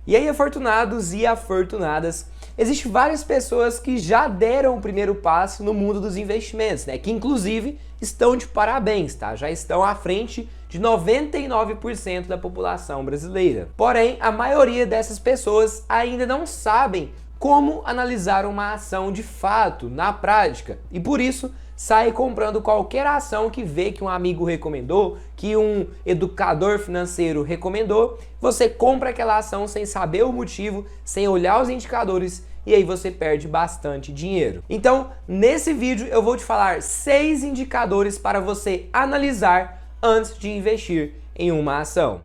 E aí, afortunados e afortunadas, existem várias pessoas que já deram o primeiro passo no mundo dos investimentos, né? Que inclusive estão de parabéns, tá? Já estão à frente de 99% da população brasileira. Porém, a maioria dessas pessoas ainda não sabem como analisar uma ação de fato, na prática, e por isso sai comprando qualquer ação que vê que um amigo recomendou, que um educador financeiro recomendou, você compra aquela ação sem saber o motivo, sem olhar os indicadores, e aí você perde bastante dinheiro. Então, nesse vídeo eu vou te falar 6 indicadores para você analisar antes de investir em uma ação.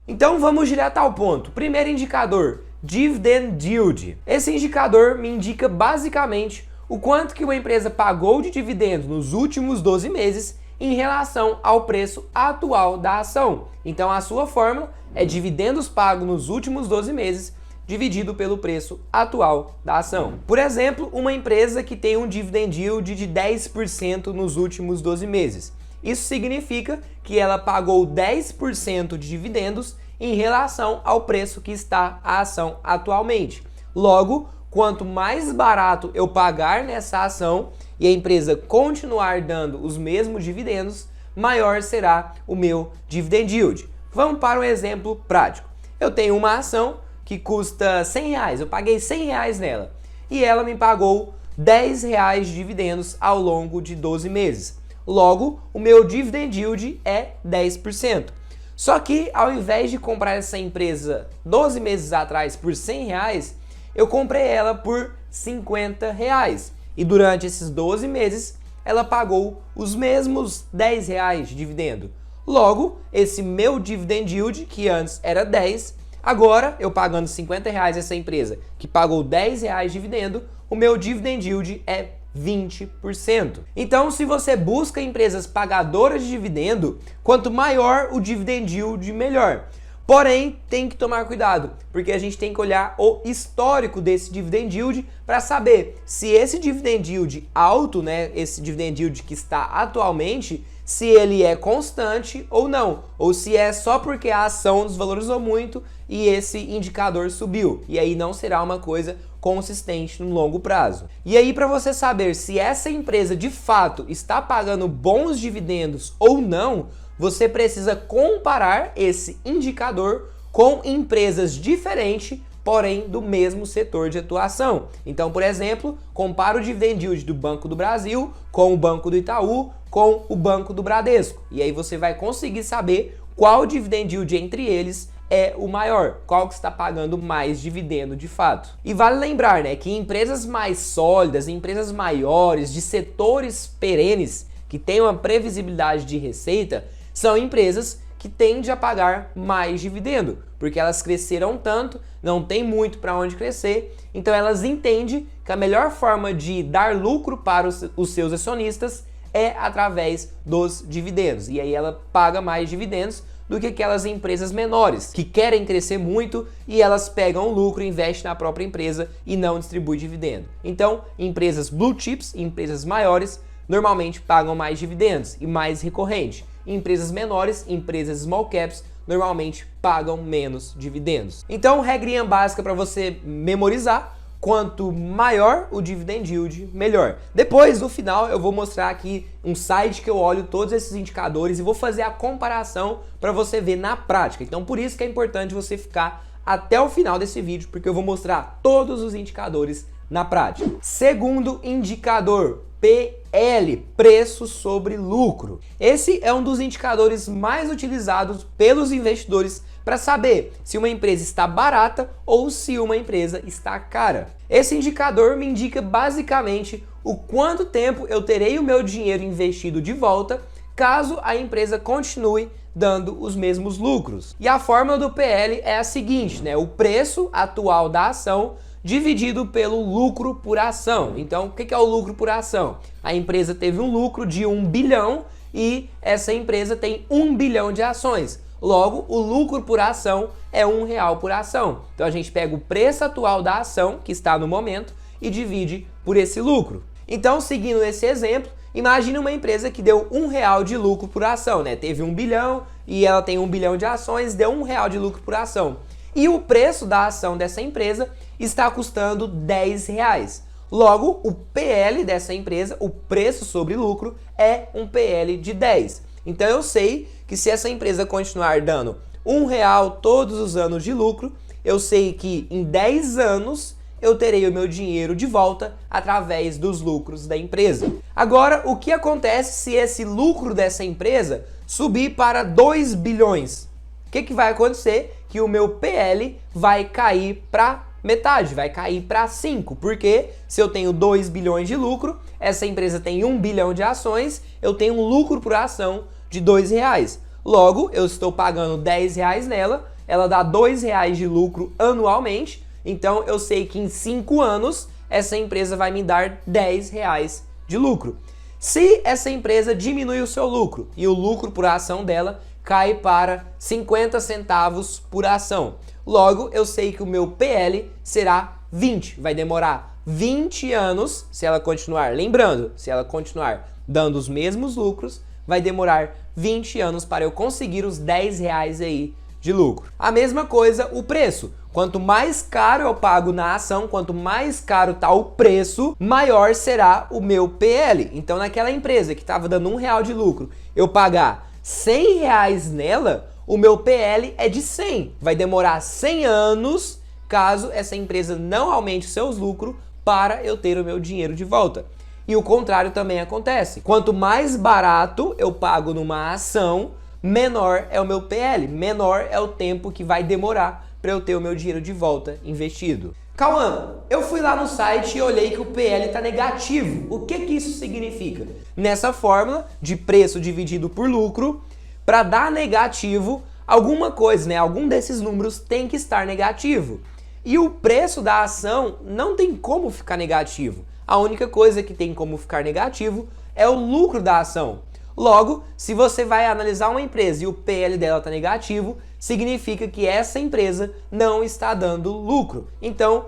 Então vamos direto ao ponto. Primeiro indicador, Dividend Yield. Esse indicador me indica basicamente o quanto que uma empresa pagou de dividendos nos últimos 12 meses em relação ao preço atual da ação. Então a sua fórmula é dividendos pagos nos últimos 12 meses dividido pelo preço atual da ação. Por exemplo, uma empresa que tem um dividend yield de 10% nos últimos 12 meses. Isso significa que ela pagou 10% de dividendos em relação ao preço que está a ação atualmente. Logo, quanto mais barato eu pagar nessa ação e a empresa continuar dando os mesmos dividendos, maior será o meu dividend yield. Vamos para um exemplo prático. Eu tenho uma ação que custa R$100, eu paguei R$100 nela e ela me pagou R$10 de dividendos ao longo de 12 meses. Logo, o meu dividend yield é 10%. Só que ao invés de comprar essa empresa 12 meses atrás por R$100, eu comprei ela por R$50. E durante esses 12 meses, ela pagou os mesmos R$10 de dividendo. Logo, esse meu dividend yield, que antes era 10, agora eu pagando R$50 essa empresa, que pagou R$10 de dividendo, o meu dividend yield é 20%. Então, se você busca empresas pagadoras de dividendo, quanto maior o dividend yield, melhor. Porém, tem que tomar cuidado, porque a gente tem que olhar o histórico desse dividend yield para saber se esse dividend yield alto, né, esse dividend yield que está atualmente, se ele é constante ou não, ou se é só porque a ação desvalorizou muito e esse indicador subiu, e aí não será uma coisa consistente no longo prazo. E aí, para você saber se essa empresa de fato está pagando bons dividendos ou não, você precisa comparar esse indicador com empresas diferentes, porém do mesmo setor de atuação. Então, por exemplo, compara o dividend yield do Banco do Brasil com o Banco do Itaú, com o Banco do Bradesco. E aí você vai conseguir saber qual dividend yield entre eles é o maior, qual que está pagando mais dividendo de fato. E vale lembrar, né, que empresas mais sólidas, empresas maiores, de setores perenes, que têm uma previsibilidade de receita, são empresas que tendem a pagar mais dividendo, porque elas cresceram tanto, não tem muito para onde crescer, então elas entendem que a melhor forma de dar lucro para os seus acionistas é através dos dividendos, e aí ela paga mais dividendos do que aquelas empresas menores, que querem crescer muito e elas pegam o lucro, investem na própria empresa e não distribuem dividendo. Então, empresas blue chips, empresas maiores, normalmente pagam mais dividendos e mais recorrente. Empresas menores, empresas small caps, normalmente pagam menos dividendos. Então, regrinha básica para você memorizar: quanto maior o dividend yield, melhor. Depois, no final, eu vou mostrar aqui um site que eu olho todos esses indicadores e vou fazer a comparação para você ver na prática. Então, por isso que é importante você ficar até o final desse vídeo, porque eu vou mostrar todos os indicadores na prática. Segundo indicador, PL, preço sobre lucro. Esse é um dos indicadores mais utilizados pelos investidores para saber se uma empresa está barata ou se uma empresa está cara. Esse indicador me indica basicamente o quanto tempo eu terei o meu dinheiro investido de volta caso a empresa continue dando os mesmos lucros. E a fórmula do PL é a seguinte, né? O preço atual da ação dividido pelo lucro por ação. Então, o que é o lucro por ação? A empresa teve um lucro de 1 bilhão e essa empresa tem 1 bilhão de ações. Logo, o lucro por ação é R$1 por ação. Então, a gente pega o preço atual da ação, que está no momento, e divide por esse lucro. Então, seguindo esse exemplo, Imagina uma empresa que deu R$1 de lucro por ação, né? Teve 1 bilhão e ela tem 1 bilhão de ações, deu R$1 de lucro por ação. E o preço da ação dessa empresa está custando R$10. Logo, o PL dessa empresa, o preço sobre lucro, é um PL de 10. Então eu sei que se essa empresa continuar dando R$1 todos os anos de lucro, eu sei que em 10 anos eu terei o meu dinheiro de volta através dos lucros da empresa. Agora, o que acontece se esse lucro dessa empresa subir para 2 bilhões? O que vai acontecer? Que o meu PL vai cair para metade, vai cair para 5, porque se eu tenho 2 bilhões de lucro, essa empresa tem 1 bilhão de ações, eu tenho um lucro por ação de R$2. Logo, eu estou pagando R$10 nela, ela dá R$2 de lucro anualmente, então eu sei que em 5 anos essa empresa vai me dar R$10 de lucro. Se essa empresa diminui o seu lucro e o lucro por ação dela cai para 50 centavos por ação, logo eu sei que o meu PL será 20. Vai demorar 20 anos se ela continuar, lembrando, se ela continuar dando os mesmos lucros, vai demorar 20 anos para eu conseguir os R$10 aí de lucro. A mesma coisa o preço. Quanto mais caro eu pago na ação, quanto mais caro está o preço, maior será o meu PL. Então naquela empresa que estava dando R$1 de lucro, eu pagar R$100 nela, o meu PL é de 100. Vai demorar 100 anos caso essa empresa não aumente seus lucros para eu ter o meu dinheiro de volta. E o contrário também acontece. Quanto mais barato eu pago numa ação, menor é o meu PL, menor é o tempo que vai demorar para eu ter o meu dinheiro de volta investido. Cauã, eu fui lá no site e olhei que o PL está negativo. O que isso significa? Nessa fórmula de preço dividido por lucro, para dar negativo, alguma coisa, né? Algum desses números tem que estar negativo. E o preço da ação não tem como ficar negativo. A única coisa que tem como ficar negativo é o lucro da ação. Logo, se você vai analisar uma empresa e o PL dela está negativo, significa que essa empresa não está dando lucro. Então,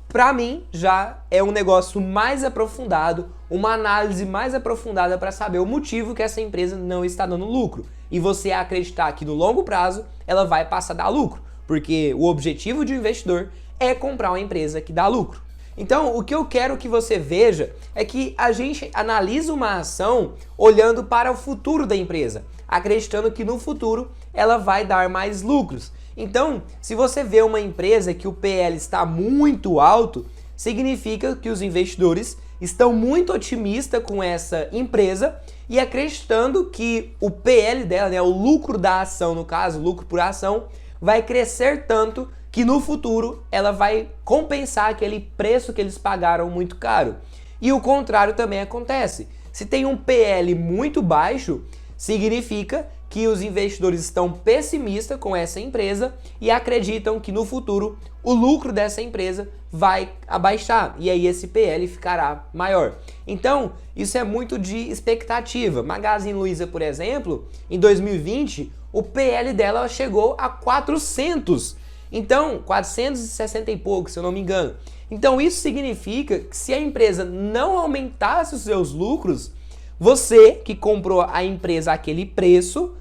para mim, já é um negócio mais aprofundado, uma análise mais aprofundada para saber o motivo que essa empresa não está dando lucro. E você acreditar que no longo prazo ela vai passar a dar lucro, porque o objetivo de um investidor é comprar uma empresa que dá lucro. Então, o que eu quero que você veja é que a gente analisa uma ação olhando para o futuro da empresa, acreditando que no futuro ela vai dar mais lucros. Então, se você vê uma empresa que o PL está muito alto, significa que os investidores estão muito otimistas com essa empresa e acreditando que o PL dela, né, o lucro da ação, no caso, lucro por ação, vai crescer tanto que no futuro ela vai compensar aquele preço que eles pagaram muito caro. E o contrário também acontece. Se tem um PL muito baixo, significa que os investidores estão pessimistas com essa empresa e acreditam que no futuro o lucro dessa empresa vai abaixar e aí esse PL ficará maior. Então, isso é muito de expectativa. Magazine Luiza, por exemplo, em 2020, o PL dela chegou a 400. Então, 460 e pouco, se eu não me engano. Então, isso significa que se a empresa não aumentasse os seus lucros, você que comprou a empresa àquele preço,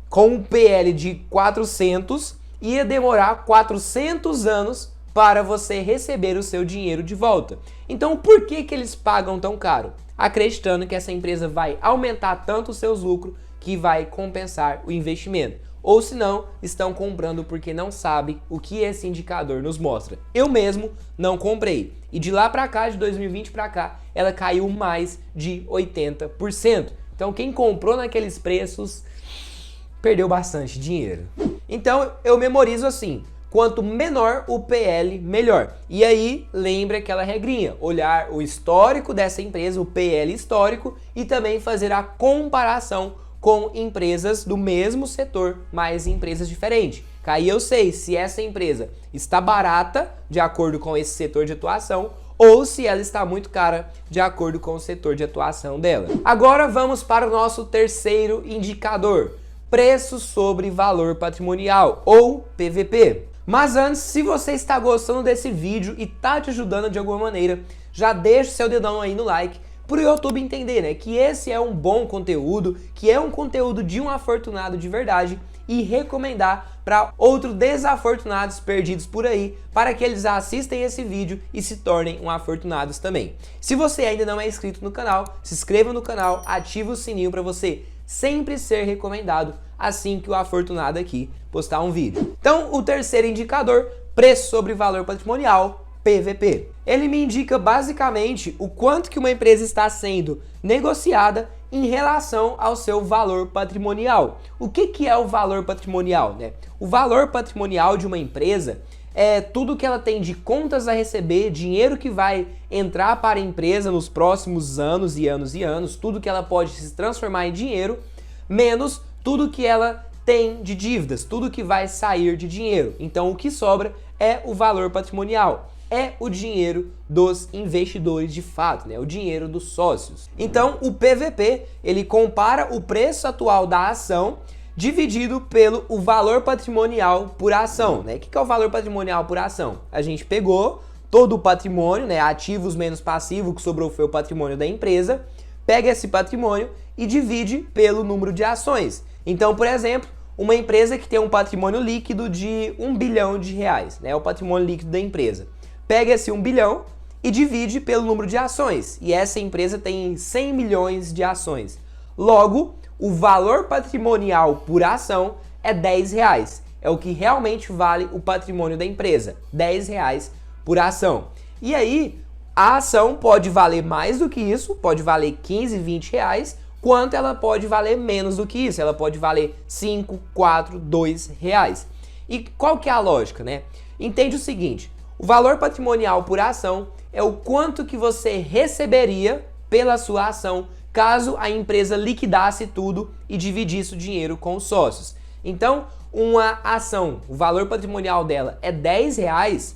com um PL de 400, ia demorar 400 anos para você receber o seu dinheiro de volta. Então, por que eles pagam tão caro? Acreditando que essa empresa vai aumentar tanto os seus lucros que vai compensar o investimento. Ou se não, estão comprando porque não sabem o que esse indicador nos mostra. Eu mesmo não comprei. E de lá para cá, de 2020 para cá, ela caiu mais de 80%. Então quem comprou naqueles preços perdeu bastante dinheiro. Então eu memorizo assim: quanto menor o PL, melhor. E aí, lembra aquela regrinha, olhar o histórico dessa empresa, o PL histórico, e também fazer a comparação com empresas do mesmo setor, mas empresas diferentes. Aí eu sei se essa empresa está barata, de acordo com esse setor de atuação, ou se ela está muito cara, de acordo com o setor de atuação dela. Agora vamos para o nosso terceiro indicador, preço sobre valor patrimonial, ou PVP. Mas antes, se você está gostando desse vídeo e está te ajudando de alguma maneira, já deixa o seu dedão aí no like, pro YouTube entender, né, que esse é um bom conteúdo, que é um conteúdo de um afortunado de verdade, e recomendar para outros desafortunados perdidos por aí, para que eles assistem esse vídeo e se tornem um afortunados também. Se você ainda não é inscrito no canal, se inscreva no canal, ative o sininho para você sempre ser recomendado assim que o afortunado aqui postar um vídeo. Então, o terceiro indicador, preço sobre valor patrimonial, PVP. Ele me indica basicamente o quanto que uma empresa está sendo negociada em relação ao seu valor patrimonial. O que é o valor patrimonial, né? O valor patrimonial de uma empresa é tudo que ela tem de contas a receber, dinheiro que vai entrar para a empresa nos próximos anos e anos e anos, tudo que ela pode se transformar em dinheiro, menos tudo que ela tem de dívidas, tudo que vai sair de dinheiro. Então o que sobra é o valor patrimonial. É o dinheiro dos investidores de fato, né? O dinheiro dos sócios. Então, o PVP, ele compara o preço atual da ação dividido pelo o valor patrimonial por ação, né? O que é o valor patrimonial por ação? A gente pegou todo o patrimônio, né? Ativos menos passivos, que sobrou foi o patrimônio da empresa, pega esse patrimônio e divide pelo número de ações. Então, por exemplo, uma empresa que tem um patrimônio líquido de R$1 bilhão, né? O patrimônio líquido da empresa. Pega esse 1 bilhão e divide pelo número de ações. E essa empresa tem 100 milhões de ações. Logo, o valor patrimonial por ação é R$10. É o que realmente vale o patrimônio da empresa. R$10 por ação. E aí, a ação pode valer mais do que isso, pode valer 15, 20 reais, quanto ela pode valer menos do que isso. Ela pode valer 5, 4, 2 reais. E qual que é a lógica, né? Entende o seguinte. O valor patrimonial por ação é o quanto que você receberia pela sua ação caso a empresa liquidasse tudo e dividisse o dinheiro com os sócios. Então, uma ação, o valor patrimonial dela é R$10,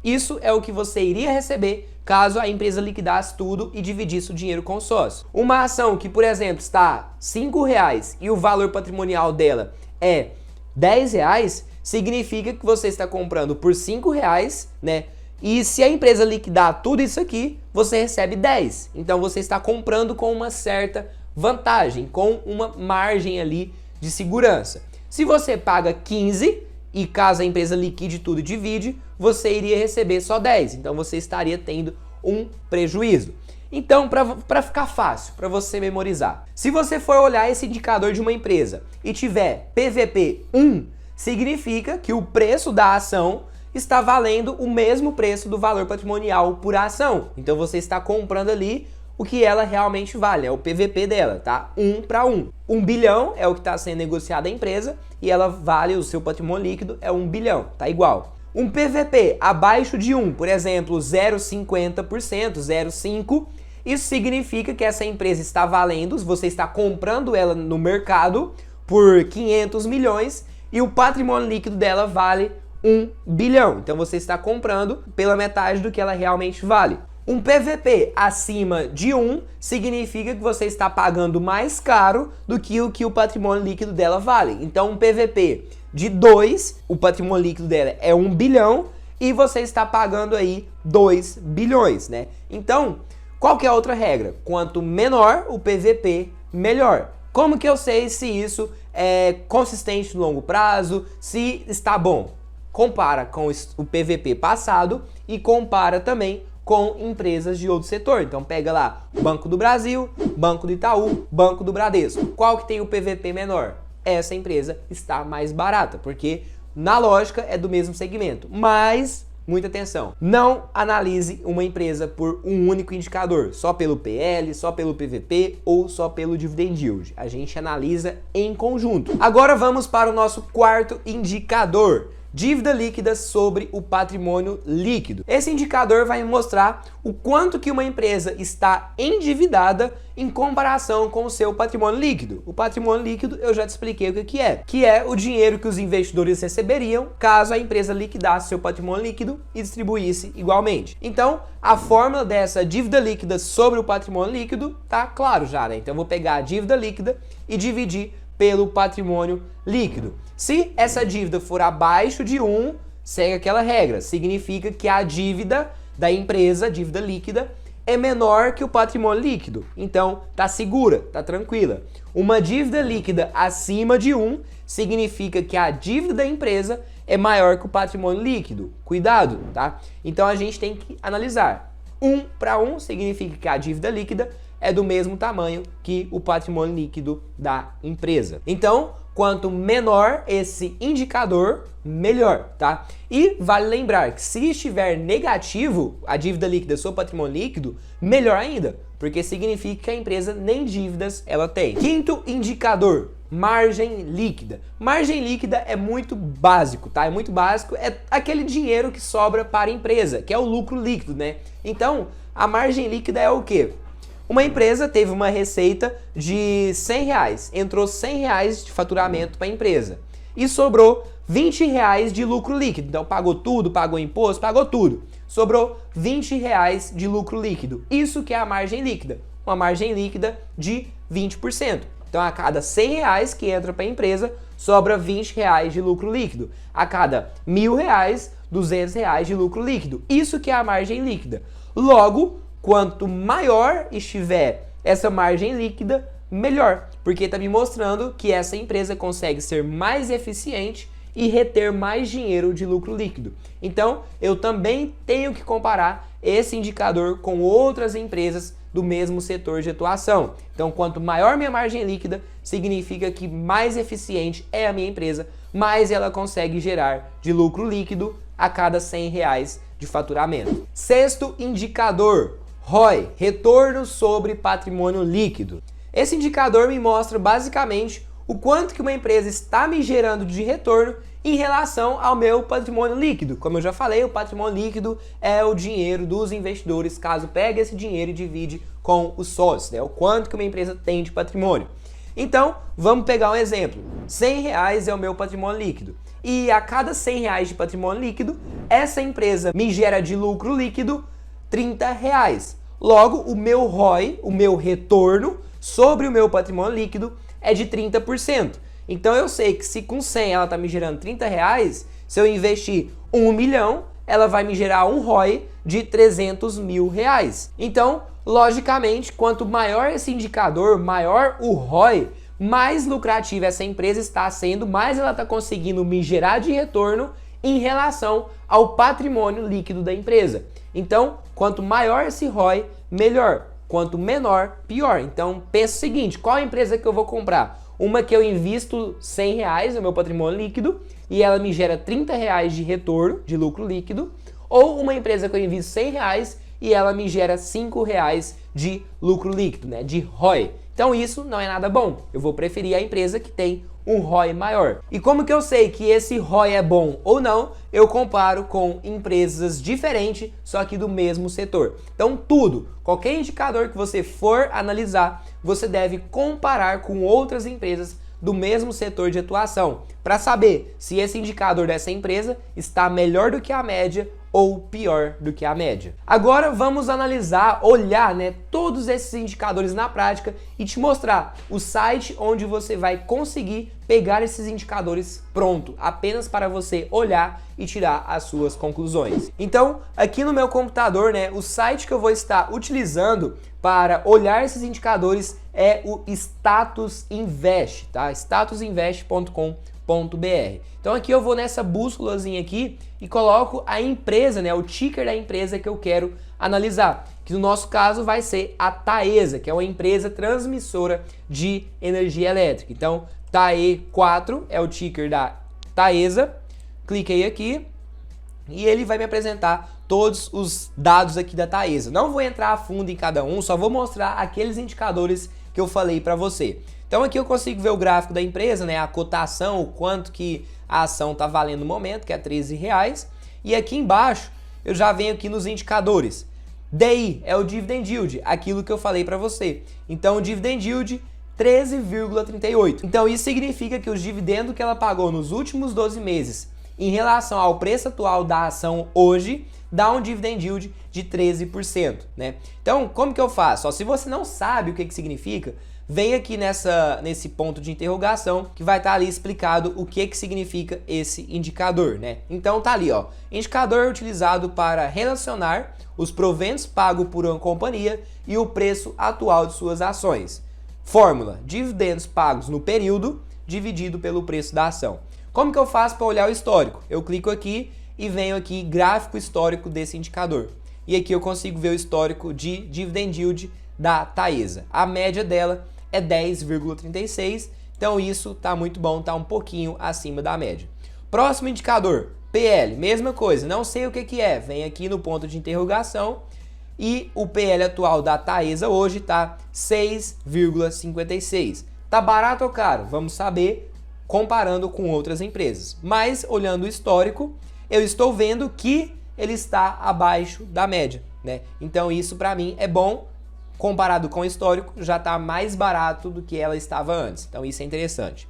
isso é o que você iria receber caso a empresa liquidasse tudo e dividisse o dinheiro com os sócios. Uma ação que, por exemplo, está R$5 e o valor patrimonial dela é R$10, significa que você está comprando por R$5, né? E se a empresa liquidar tudo isso aqui, você recebe 10. Então você está comprando com uma certa vantagem, com uma margem ali de segurança. Se você paga 15 e caso a empresa liquide tudo e divide, você iria receber só 10. Então você estaria tendo um prejuízo. Então, para ficar fácil, para você memorizar, se você for olhar esse indicador de uma empresa e tiver PVP 1, significa que o preço da ação está valendo o mesmo preço do valor patrimonial por ação. Então você está comprando ali o que ela realmente vale, é o PVP dela, tá? 1 para 1. 1 bilhão é o que está sendo negociado a empresa e ela vale, o seu patrimônio líquido é 1 bilhão, tá igual. Um PVP abaixo de 1, por exemplo, 0,50%, 0,5%, isso significa que essa empresa está valendo, você está comprando ela no mercado por 500 milhões, e o patrimônio líquido dela vale 1 bilhão. Então você está comprando pela metade do que ela realmente vale. Um PVP acima de 1 significa que você está pagando mais caro do que o patrimônio líquido dela vale. Então um PVP de 2, o patrimônio líquido dela é 1 bilhão e você está pagando aí 2 bilhões, né? Então, qual que é a outra regra? Quanto menor o PVP, melhor. Como que eu sei se isso é consistente no longo prazo, se está bom? Compara com o PVP passado e compara também com empresas de outro setor. Então pega lá Banco do Brasil, Banco do Itaú, Banco do Bradesco. Qual que tem o PVP menor? Essa empresa está mais barata, porque na lógica é do mesmo segmento. Mas, muita atenção, não analise uma empresa por um único indicador, só pelo PL, só pelo PVP ou só pelo Dividend Yield. A gente analisa em conjunto. Agora vamos para o nosso quarto indicador. Dívida líquida sobre o patrimônio líquido. Esse indicador vai mostrar o quanto que uma empresa está endividada em comparação com o seu patrimônio líquido. O patrimônio líquido eu já te expliquei o que é o dinheiro que os investidores receberiam caso a empresa liquidasse seu patrimônio líquido e distribuísse igualmente. Então, a fórmula dessa dívida líquida sobre o patrimônio líquido tá claro já, né? Então eu vou pegar a dívida líquida e dividir pelo patrimônio líquido. Se essa dívida for abaixo de 1, segue aquela regra. Significa que a dívida da empresa, dívida líquida, é menor que o patrimônio líquido. Então, tá segura, tá tranquila. Uma dívida líquida acima de 1 significa que a dívida da empresa é maior que o patrimônio líquido. Cuidado, tá? Então a gente tem que analisar. 1 para 1 significa que a dívida líquida é do mesmo tamanho que o patrimônio líquido da empresa. Então, quanto menor esse indicador, melhor, tá? E vale lembrar que se estiver negativo a dívida líquida sobre o patrimônio líquido, melhor ainda, porque significa que a empresa nem dívidas ela tem. Quinto indicador, margem líquida. Margem líquida é muito básico, tá? É muito básico, é aquele dinheiro que sobra para a empresa, que é o lucro líquido, né? Então, a margem líquida é o quê? Uma empresa teve uma receita de R$100, entrou R$100 de faturamento para a empresa e sobrou R$20 de lucro líquido. Então pagou tudo, pagou imposto, pagou tudo. Sobrou R$20 de lucro líquido. Isso que é a margem líquida, uma margem líquida de 20%. Então a cada R$100 que entra para a empresa, sobra R$20 de lucro líquido. A cada R$1.000, R$200 de lucro líquido. Isso que é a margem líquida. Logo, quanto maior estiver essa margem líquida, melhor, porque está me mostrando que essa empresa consegue ser mais eficiente e reter mais dinheiro de lucro líquido. Então, eu também tenho que comparar esse indicador com outras empresas do mesmo setor de atuação. Então, quanto maior minha margem líquida, significa que mais eficiente é a minha empresa, mais ela consegue gerar de lucro líquido a cada R$100 de faturamento. Sexto indicador, ROI, retorno sobre patrimônio líquido. Esse indicador me mostra basicamente o quanto que uma empresa está me gerando de retorno em relação ao meu patrimônio líquido. Como eu já falei, o patrimônio líquido é o dinheiro dos investidores, caso pegue esse dinheiro e divide com os sócios, né? O quanto que uma empresa tem de patrimônio. Então, vamos pegar um exemplo. R$100 é o meu patrimônio líquido. E a cada R$100 de patrimônio líquido, essa empresa me gera de lucro líquido R$30. Logo, o meu ROI, o meu retorno sobre o meu patrimônio líquido é de 30%. Então eu sei que se com 100 ela está me gerando R$30, se eu investir 1 milhão, ela vai me gerar um ROI de R$300 mil. Então, logicamente, quanto maior esse indicador, maior o ROI, mais lucrativa essa empresa está sendo, mais ela está conseguindo me gerar de retorno em relação ao patrimônio líquido da empresa. Então, quanto maior esse ROI, melhor. Quanto menor, pior. Então, pensa o seguinte, qual a empresa que eu vou comprar? Uma que eu invisto R$100 no meu patrimônio líquido e ela me gera R$30 de retorno, de lucro líquido, ou uma empresa que eu invisto R$100 e ela me gera R$5 de lucro líquido, né, de ROI. Então isso não é nada bom. Eu vou preferir a empresa que tem um ROI maior. E como que eu sei que esse ROI é bom ou não? Eu comparo com empresas diferentes, só que do mesmo setor. Então qualquer indicador que você for analisar, você deve comparar com outras empresas do mesmo setor de atuação, para saber se esse indicador dessa empresa está melhor do que a média ou pior do que a média. Agora vamos analisar, olhar, né, todos esses indicadores na prática e te mostrar o site onde você vai conseguir pegar esses indicadores pronto, apenas para você olhar e tirar as suas conclusões. Então, aqui no meu computador, né, o site que eu vou estar utilizando para olhar esses indicadores é o Status Invest, tá? statusinvest.com.br. Então aqui eu vou nessa bússolazinha aqui e coloco a empresa, né, o ticker da empresa que eu quero analisar, que no nosso caso vai ser a Taesa, que é uma empresa transmissora de energia elétrica. Então TAE4 é o ticker da Taesa, cliquei aqui e ele vai me apresentar todos os dados aqui da Taesa. Não vou entrar a fundo em cada um, só vou mostrar aqueles indicadores que eu falei para você. Então aqui eu consigo ver o gráfico da empresa, né, a cotação, o quanto que a ação está valendo no momento, que é R$13. E aqui embaixo eu já venho aqui nos indicadores. DI é o Dividend Yield, aquilo que eu falei para você. Então o Dividend Yield 13,38. Então isso significa que os dividendos que ela pagou nos últimos 12 meses em relação ao preço atual da ação hoje, dá um dividend yield de 13%, né? Então, como que eu faço? Se você não sabe o que significa, vem aqui nesse ponto de interrogação que vai estar ali explicado o que significa esse indicador, né? Então tá ali, ó, indicador utilizado para relacionar os proventos pagos por uma companhia e o preço atual de suas ações. Fórmula: dividendos pagos no período dividido pelo preço da ação. Como que eu faço para olhar o histórico? Eu clico aqui e venho aqui gráfico histórico desse indicador. E aqui eu consigo ver o histórico de dividend yield da Taesa. A média dela é 10,36, então isso tá muito bom, tá um pouquinho acima da média. Próximo indicador, PL, mesma coisa, não sei o que é, vem aqui no ponto de interrogação e o PL atual da Taesa hoje tá 6,56. Tá barato ou caro? Vamos saber comparando com outras empresas. Mas olhando o histórico, eu estou vendo que ele está abaixo da média, né? Então isso para mim é bom. Comparado com o histórico, já está mais barato do que ela estava antes. Então isso é interessante.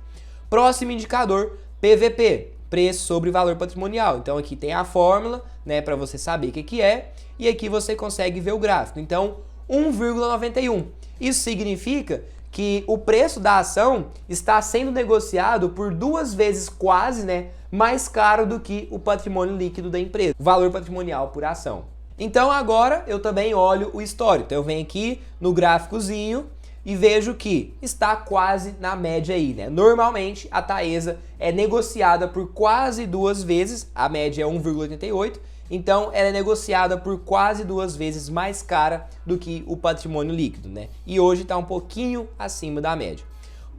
Próximo indicador, PVP, preço sobre valor patrimonial. Então aqui tem a fórmula, né, para você saber o que é, e aqui você consegue ver o gráfico. Então 1,91. Isso significa que o preço da ação está sendo negociado por 2 vezes quase, né, mais caro do que o patrimônio líquido da empresa, o valor patrimonial por ação. Então agora eu também olho o histórico. Então eu venho aqui no gráficozinho e vejo que está quase na média aí, né? Normalmente a Taesa é negociada por quase 2 vezes, a média é 1,88, então ela é negociada por quase 2 vezes mais cara do que o patrimônio líquido, né? E hoje está um pouquinho acima da média.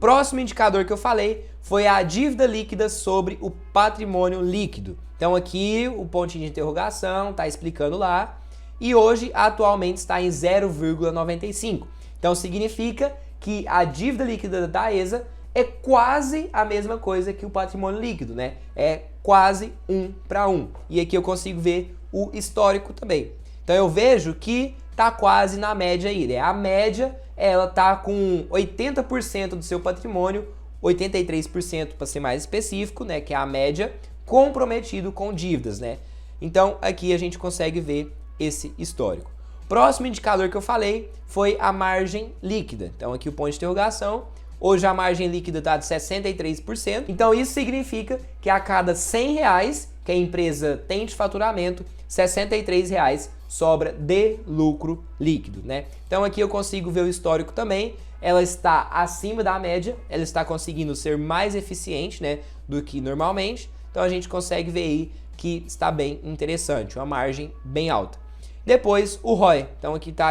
Próximo indicador que eu falei foi a dívida líquida sobre o patrimônio líquido. Então aqui o pontinho de interrogação está explicando lá e hoje atualmente está em 0,95. Então significa que a dívida líquida da Taesa é quase a mesma coisa que o patrimônio líquido, né? É quase 1 para 1. E aqui eu consigo ver o histórico também. Então eu vejo que está quase na média aí, né? A média ela está com 80% do seu patrimônio, 83% para ser mais específico, né? Que é a média, comprometido com dívidas, né? Então aqui a gente consegue ver esse histórico. Próximo indicador que eu falei foi a margem líquida. Então aqui o ponto de interrogação. Hoje a margem líquida está de 63%. Então isso significa que a cada R$100 que a empresa tem de faturamento, R$63 sobra de lucro líquido, né? Então aqui eu consigo ver o histórico também. Ela está acima da média, ela está conseguindo ser mais eficiente, né, do que normalmente. Então a gente consegue ver aí que está bem interessante, uma margem bem alta. Depois o ROI. Então aqui está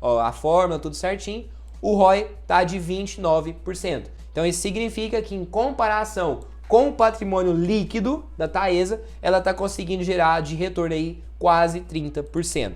ó, a fórmula, tudo certinho. O ROI está de 29%. Então isso significa que em comparação com o patrimônio líquido da Taesa, ela está conseguindo gerar de retorno aí quase 30%,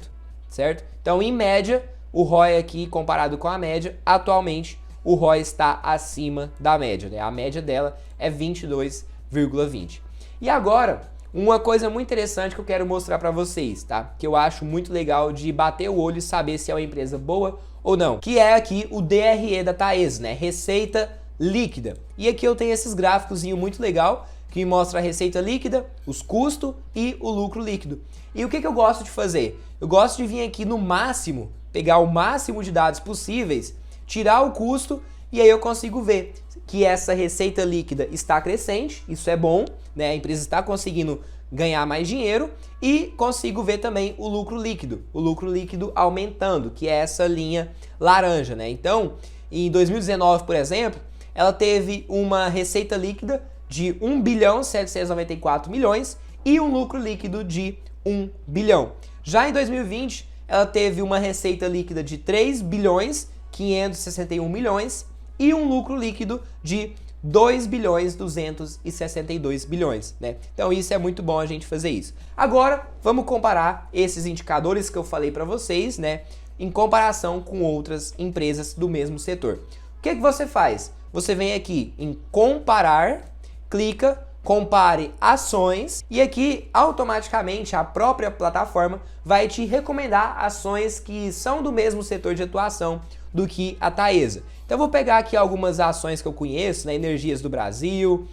certo? Então em média, o ROI aqui comparado com a média, atualmente o ROI está acima da média, né? A média dela é 22,20. E agora, uma coisa muito interessante que eu quero mostrar para vocês, tá? Que eu acho muito legal de bater o olho e saber se é uma empresa boa ou não. Que é aqui o DRE da Taesa, né? Receita líquida. E aqui eu tenho esses gráficos muito legal que mostra a receita líquida, os custos e o lucro líquido. E o que eu gosto de fazer? Eu gosto de vir aqui no máximo, pegar o máximo de dados possíveis, tirar o custo e aí eu consigo ver que essa receita líquida está crescente, isso é bom, né? A empresa está conseguindo ganhar mais dinheiro e consigo ver também o lucro líquido aumentando, que é essa linha laranja, né? Então, em 2019, por exemplo, ela teve uma receita líquida de 1.794 milhões e um lucro líquido de 1 bilhão. Já em 2020, ela teve uma receita líquida de 3 bilhões 561 milhões e um lucro líquido de 2 bilhões 262 bilhões, né? Então isso é muito bom a gente fazer isso. Agora, vamos comparar esses indicadores que eu falei para vocês, né, em comparação com outras empresas do mesmo setor. O que você faz? Você vem aqui em comparar, clica, compare ações e aqui automaticamente a própria plataforma vai te recomendar ações que são do mesmo setor de atuação do que a Taesa. Então eu vou pegar aqui algumas ações que eu conheço, né, Energias do Brasil,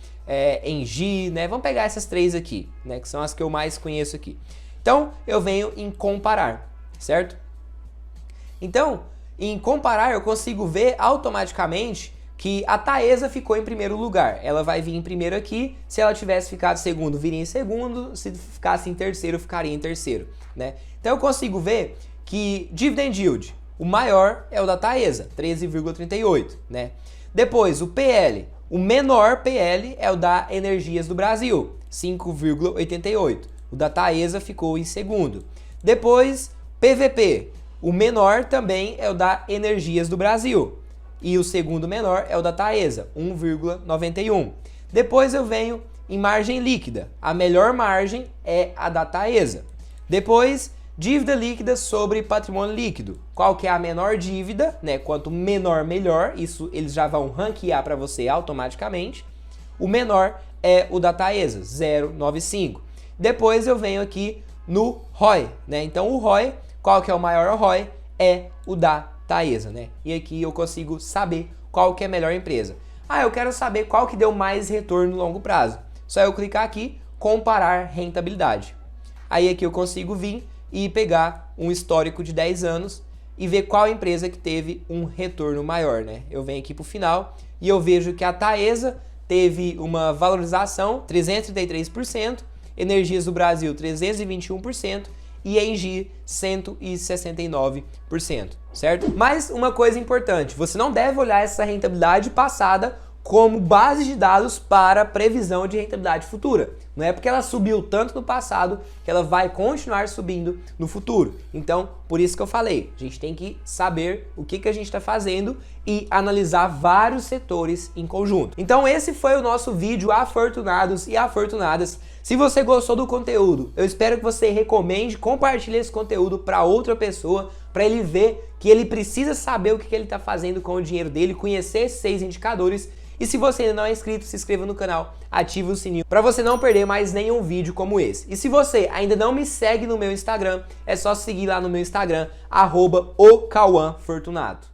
Engie, né, vamos pegar essas 3 aqui, né, que são as que eu mais conheço aqui. Então eu venho em comparar, certo? Então, o em comparar, eu consigo ver automaticamente que a Taesa ficou em primeiro lugar. Ela vai vir em primeiro aqui, se ela tivesse ficado em segundo, viria em segundo, se ficasse em terceiro, ficaria em terceiro, né? Então eu consigo ver que Dividend Yield, o maior é o da Taesa, 13,38, né? Depois, o PL, o menor PL é o da Energias do Brasil, 5,88. O da Taesa ficou em segundo. Depois, PVP, o menor também é o da Energias do Brasil. E o segundo menor é o da Taesa, 1,91. Depois eu venho em margem líquida. A melhor margem é a da Taesa. Depois, dívida líquida sobre patrimônio líquido. Qual que é a menor dívida, né? Quanto menor, melhor. Isso eles já vão ranquear para você automaticamente. O menor é o da Taesa, 0,95. Depois eu venho aqui no ROI, né? Então o ROI, qual que é o maior ROI? É o da Taesa, né? E aqui eu consigo saber qual que é a melhor empresa. Ah, eu quero saber qual que deu mais retorno no longo prazo. Só eu clicar aqui, comparar rentabilidade. Aí aqui eu consigo vir e pegar um histórico de 10 anos e ver qual empresa que teve um retorno maior, né? Eu venho aqui para o final e eu vejo que a Taesa teve uma valorização 333%, Energias do Brasil 321% e Engie 169%, certo? Mas uma coisa importante, você não deve olhar essa rentabilidade passada como base de dados para previsão de rentabilidade futura. Não é porque ela subiu tanto no passado que ela vai continuar subindo no futuro. Então, por isso que eu falei, a gente tem que saber o que a gente está fazendo e analisar vários setores em conjunto. Então, esse foi o nosso vídeo, afortunados e afortunadas. Se você gostou do conteúdo, eu espero que você recomende, compartilhe esse conteúdo para outra pessoa, para ele ver que ele precisa saber o que ele está fazendo com o dinheiro dele, conhecer esses 6 indicadores. E se você ainda não é inscrito, se inscreva no canal, ative o sininho para você não perder mais nenhum vídeo como esse. E se você ainda não me segue no meu Instagram, é só seguir lá no meu Instagram, @ocauanfortunato.